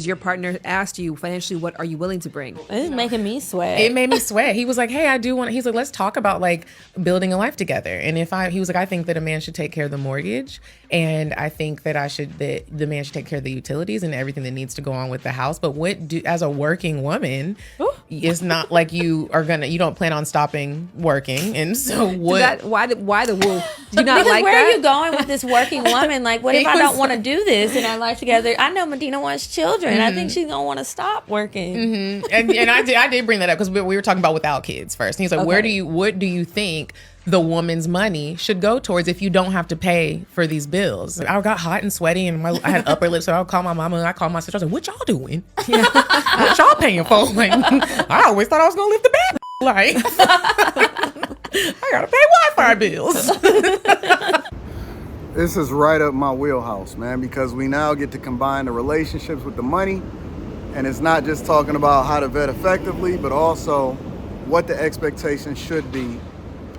your partner asked you financially, what are you willing to bring? It's making me sweat. It made me sweat. He was like, hey, I do want, he's like, let's talk about like building a life together. And he was like, I think that a man should take care of the mortgage. And I think that the man should take care of the utilities and everything that needs to go on with the house. But as a working woman, it's not like you don't plan on stopping working. And so why the woo? Do you not because like where that? are you going with this working woman? Like, what if I don't want to do this in our life together? I know Medina wants children. Mm-hmm. I think she's gonna want to stop working. Mm-hmm. And I did bring that up because we were talking about without kids first. And he's like, okay. What do you think the woman's money should go towards if you don't have to pay for these bills? I got hot and sweaty and I had upper lips, so I call my mama and I call my sister. I was like, what y'all doing? What y'all paying for? Like, I always thought I was gonna live the bad life. I gotta pay Wi-Fi bills. This is right up my wheelhouse, man, because we now get to combine the relationships with the money. And it's not just talking about how to vet effectively, but also what the expectations should be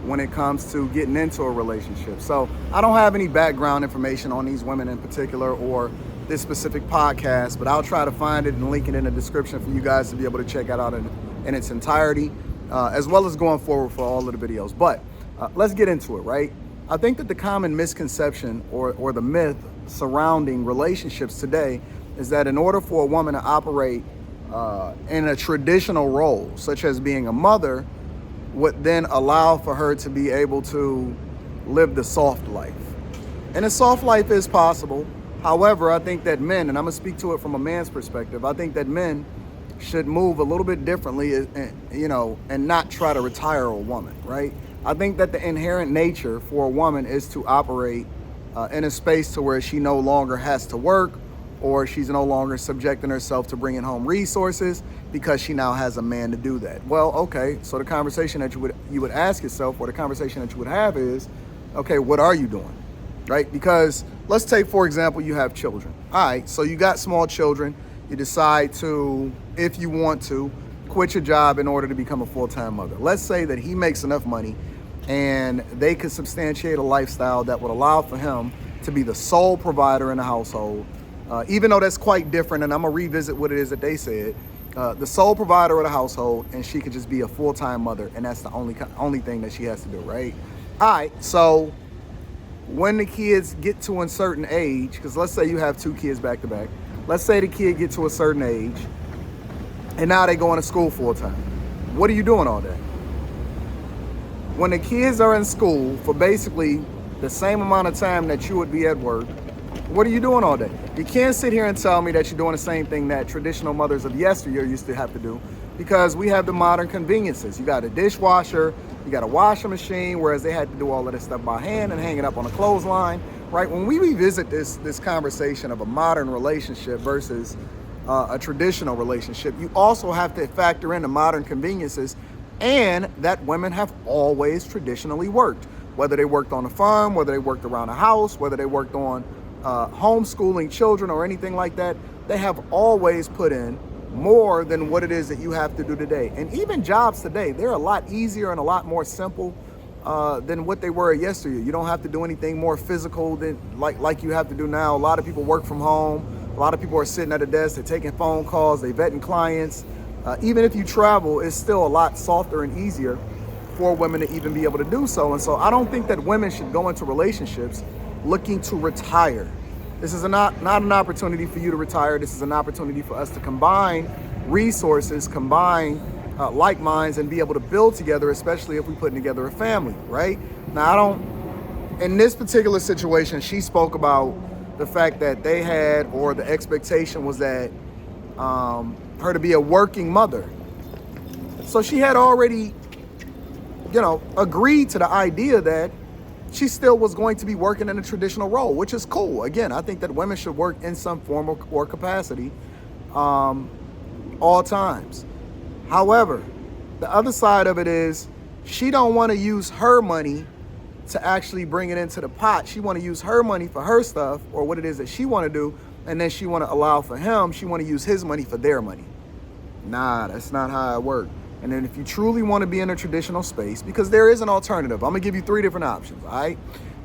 when it comes to getting into a relationship. So I don't have any background information on these women in particular or this specific podcast, but I'll try to find it and link it in the description for you guys to be able to check it out in its entirety, as well as going forward for all of the videos. But let's get into it, right? I think that the common misconception or the myth surrounding relationships today is that in order for a woman to operate in a traditional role, such as being a mother, would then allow for her to be able to live the soft life. And a soft life is possible. However, I think that men, and I'm gonna speak to it from a man's perspective, I think that men should move a little bit differently, and not try to retire a woman, right? I think that the inherent nature for a woman is to operate in a space to where she no longer has to work, or she's no longer subjecting herself to bringing home resources because she now has a man to do that. Well, okay, so the conversation that you would ask yourself, or the conversation that you would have is, okay, what are you doing, right? Because let's take, for example, you have children. All right, so you got small children. You decide to, if you want to, quit your job in order to become a full-time mother. Let's say that he makes enough money and they could substantiate a lifestyle that would allow for him to be the sole provider in the household. Even though that's quite different, and I'm gonna revisit what it is that they said, the sole provider of the household, and she could just be a full-time mother, and that's the only thing that she has to do, right? All right, so when the kids get to a certain age, because let's say you have two kids back to back, let's say the kid gets to a certain age, and now they going to school full-time. What are you doing all day? When the kids are in school for basically the same amount of time that you would be at work, what are you doing all day? You can't sit here and tell me that you're doing the same thing that traditional mothers of yesteryear used to have to do, because we have the modern conveniences. You got a dishwasher, you got a washing machine, whereas they had to do all of this stuff by hand and hang it up on a clothesline, right? When we revisit this conversation of a modern relationship versus a traditional relationship, you also have to factor in the modern conveniences and that women have always traditionally worked. Whether they worked on a farm, whether they worked around a house, whether they worked on homeschooling children or anything like that, they have always put in more than what it is that you have to do today. And even jobs today, they're a lot easier and a lot more simple than what they were yesteryear. You don't have to do anything more physical than like you have to do now. A lot of people work from home. A lot of people are sitting at a desk, they're taking phone calls, they're vetting clients. Even if you travel, it's still a lot softer and easier for women to even be able to do so. And so I don't think that women should go into relationships looking to retire. This is not an opportunity for you to retire. This is an opportunity for us to combine resources, combine like minds, and be able to build together, especially if we're putting together a family, right? Now, in this particular situation, she spoke about the fact that they had, or the expectation was that her to be a working mother. So she had already, agreed to the idea that she still was going to be working in a traditional role, which is cool. Again, I think that women should work in some form or capacity all times. However, the other side of it is she don't want to use her money to actually bring it into the pot. She want to use her money for her stuff, or what it is that she want to do, and then she want to allow for him, she want to use his money for their money. Nah, that's not how it works. And then if you truly want to be in a traditional space, because there is an alternative, I'm gonna give you 3 different options, all right?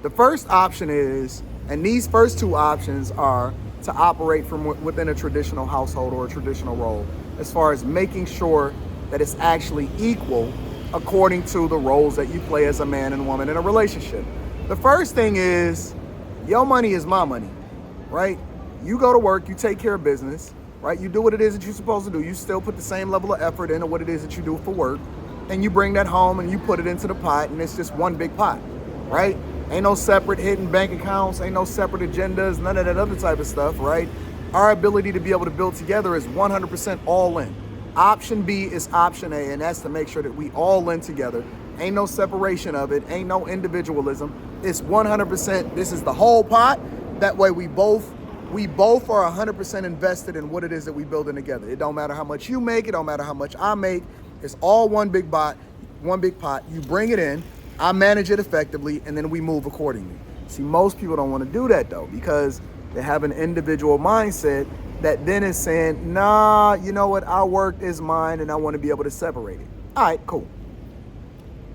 The first option is, and these first 2 options are to operate from within a traditional household or a traditional role, as far as making sure that it's actually equal according to the roles that you play as a man and woman in a relationship. The first thing is, your money is my money, right? You go to work, you take care of business, right? You do what it is that you're supposed to do. You still put the same level of effort into what it is that you do for work, and you bring that home and you put it into the pot, and it's just one big pot, right? Ain't no separate hidden bank accounts, ain't no separate agendas, none of that other type of stuff, right? Our ability to be able to build together is 100% all in. Option B is option A, and that's to make sure that we all in together. Ain't no separation of it, ain't no individualism. It's 100%, this is the whole pot. That way we both are 100% invested in what it is that we building together. It don't matter how much you make, it don't matter how much I make. It's all one big pot. You bring it in, I manage it effectively, and then we move accordingly. See, most people don't want to do that though, because they have an individual mindset that then is saying, nah, you know what, our work is mine and I want to be able to separate it. All right, cool.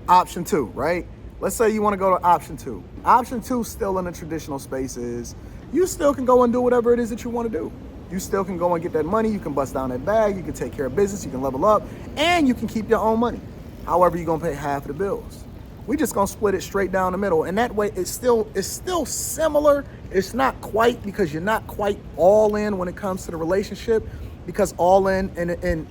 Option 2, right? Let's say you want to go to option 2. Option 2 still in the traditional space is, you still can go and do whatever it is that you want to do. You still can go and get that money, you can bust down that bag, you can take care of business, you can level up, and you can keep your own money. However, you're gonna pay half of the bills. We just gonna split it straight down the middle, and that way it's still similar. It's not quite, because you're not quite all in when it comes to the relationship, because all in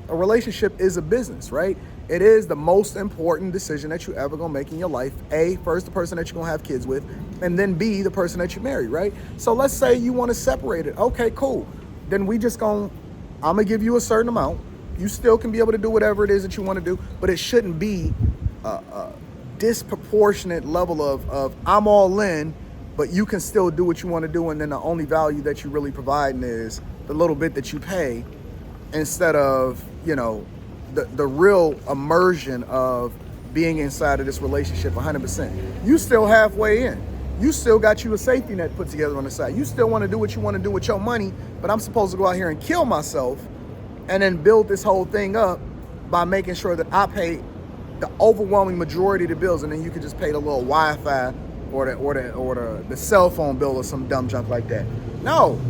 a relationship is a business, right? It is the most important decision that you ever gonna make in your life. A, first, the person that you're gonna have kids with, and then B, the person that you marry, right? So let's say you wanna separate it. Okay, cool. Then I'm gonna give you a certain amount. You still can be able to do whatever it is that you wanna do, but it shouldn't be a disproportionate level of I'm all in, but you can still do what you wanna do, and then the only value that you really providing is the little bit that you pay, instead of, the real immersion of being inside of this relationship 100%. You still halfway in. You still got you a safety net put together on the side. You still want to do what you want to do with your money, but I'm supposed to go out here and kill myself and then build this whole thing up by making sure that I pay the overwhelming majority of the bills, and then you can just pay the little Wi-Fi or the cell phone bill or some dumb junk like that. No.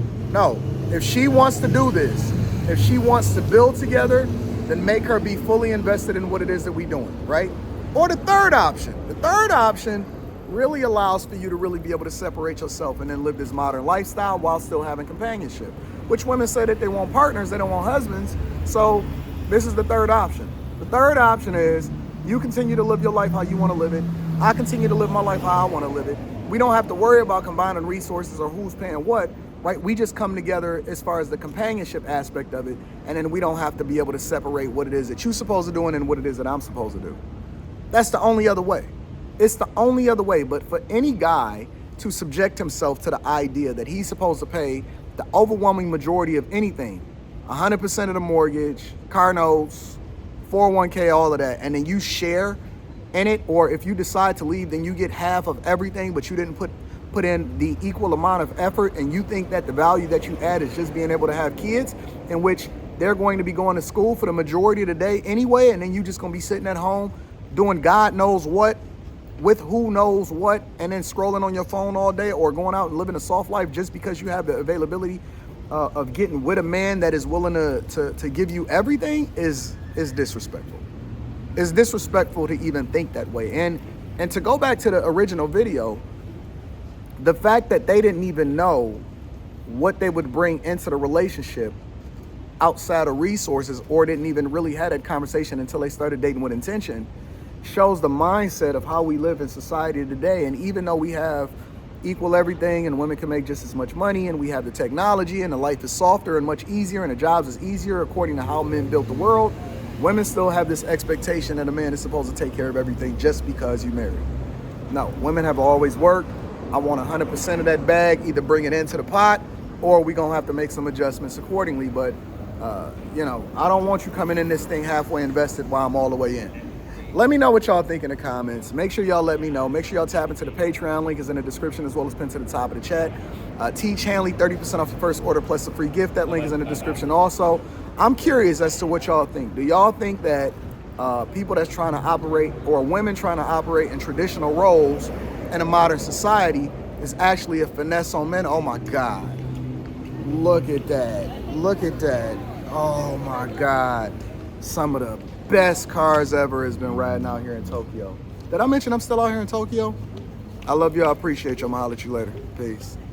If she wants to do this, if she wants to build together, then make her be fully invested in what it is that we doing, right? Or the third option really allows for you to really be able to separate yourself and then live this modern lifestyle while still having companionship, which women say that they want partners, they don't want husbands. So this is the third option. The third option is you continue to live your life how you want to live it. I continue to live my life how I want to live it. We don't have to worry about combining resources or who's paying what, right? We just come together as far as the companionship aspect of it, and then we don't have to be able to separate what it is that you're supposed to do and what it is that I'm supposed to do. That's the only other way. It's the only other way. But for any guy to subject himself to the idea that he's supposed to pay the overwhelming majority of anything, 100% of the mortgage, car notes, 401k, all of that, and then you share in it, or if you decide to leave, then you get half of everything, but you didn't put in the equal amount of effort, and you think that the value that you add is just being able to have kids, in which they're going to be going to school for the majority of the day anyway, and then you just gonna be sitting at home doing God knows what with who knows what, and then scrolling on your phone all day, or going out and living a soft life just because you have the availability of getting with a man that is willing to give you everything is disrespectful. It's disrespectful to even think that way. And to go back to the original video, the fact that they didn't even know what they would bring into the relationship outside of resources, or didn't even really have that conversation until they started dating with intention, shows the mindset of how we live in society today. And even though we have equal everything, and women can make just as much money, and we have the technology, and the life is softer and much easier, and the jobs is easier according to how men built the world, women still have this expectation that a man is supposed to take care of everything just because you married. No, women have always worked. I want 100% of that bag, either bring it into the pot, or we gonna have to make some adjustments accordingly. But I don't want you coming in this thing halfway invested while I'm all the way in. Let me know what y'all think in the comments. Make sure y'all let me know. Make sure y'all tap into the Patreon. Link is in the description, as well as pinned to the top of the chat. Teach Hanley 30% off the first order plus a free gift. That link is in the description also. I'm curious as to what y'all think. Do y'all think that people that's trying to operate, or women trying to operate in traditional roles in a modern society, is actually a finesse on men? Oh my God. Look at that. Look at that. Oh my God. Some of the best cars ever has been riding out here in Tokyo. Did I mention I'm still out here in Tokyo? I love you. I appreciate you. I'm gonna holler at you later. Peace.